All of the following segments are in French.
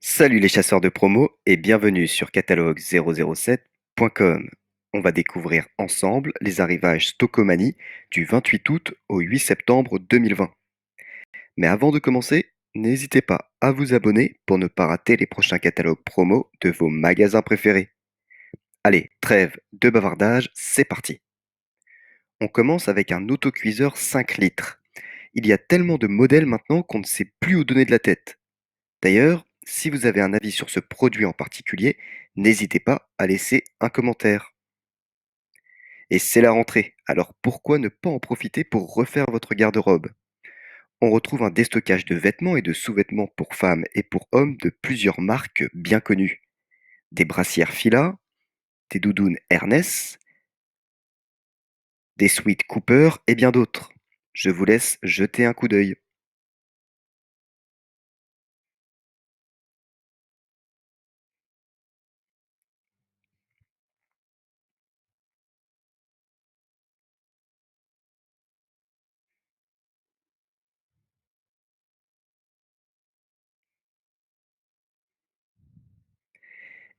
Salut les chasseurs de promo et bienvenue sur catalogue007.com. On va découvrir ensemble les arrivages Stockomanie du 28 août au 8 septembre 2020. Mais avant de commencer, n'hésitez pas à vous abonner pour ne pas rater les prochains catalogues promo de vos magasins préférés. Allez, trêve de bavardage, c'est parti. On commence avec un autocuiseur 5 litres. Il y a tellement de modèles maintenant qu'on ne sait plus où donner de la tête. D'ailleurs, si vous avez un avis sur ce produit en particulier, n'hésitez pas à laisser un commentaire. Et c'est la rentrée, alors pourquoi ne pas en profiter pour refaire votre garde-robe? On retrouve un déstockage de vêtements et de sous-vêtements pour femmes et pour hommes de plusieurs marques bien connues. Des brassières Fila, des doudounes Ernest, des sweats Cooper et bien d'autres. Je vous laisse jeter un coup d'œil.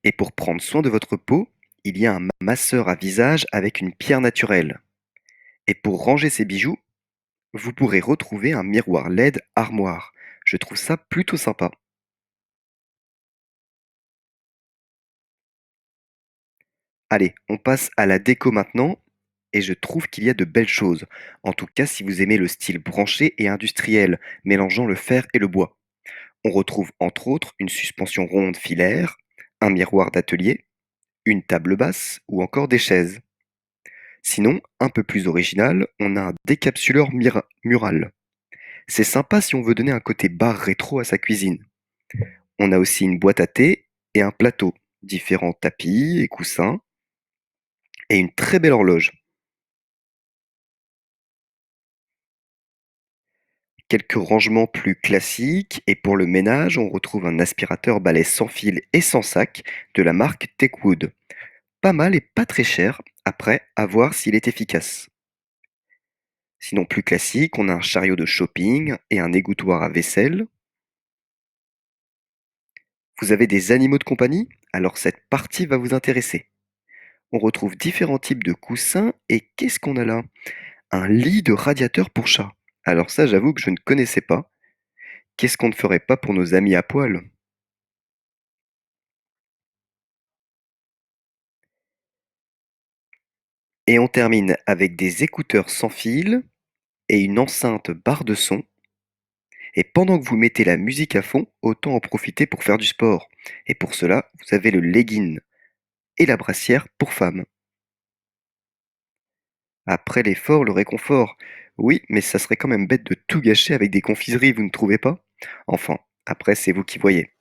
Et pour prendre soin de votre peau, il y a un masseur à visage avec une pierre naturelle. Et pour ranger ses bijoux, vous pourrez retrouver un miroir LED armoire. Je trouve ça plutôt sympa. Allez, on passe à la déco maintenant, et je trouve qu'il y a de belles choses. En tout cas, si vous aimez le style branché et industriel, mélangeant le fer et le bois. On retrouve entre autres une suspension ronde filaire, un miroir d'atelier, une table basse ou encore des chaises. Sinon, un peu plus original, on a un décapsuleur mural. C'est sympa si on veut donner un côté bar rétro à sa cuisine. On a aussi une boîte à thé et un plateau, différents tapis et coussins, et une très belle horloge. Quelques rangements plus classiques, et pour le ménage, on retrouve un aspirateur balai sans fil et sans sac de la marque Techwood. Pas mal et pas très cher, après, à voir s'il est efficace. Sinon plus classique, on a un chariot de shopping et un égouttoir à vaisselle. Vous avez des animaux de compagnie? Alors cette partie va vous intéresser. On retrouve différents types de coussins, et qu'est-ce qu'on a là? Un lit de radiateur pour chat. Alors ça, j'avoue que je ne connaissais pas. Qu'est-ce qu'on ne ferait pas pour nos amis à poil? Et on termine avec des écouteurs sans fil et une enceinte barre de son. Et pendant que vous mettez la musique à fond, autant en profiter pour faire du sport. Et pour cela, vous avez le legging et la brassière pour femmes. Après l'effort, le réconfort. Oui, mais ça serait quand même bête de tout gâcher avec des confiseries, vous ne trouvez pas? Enfin, après, c'est vous qui voyez.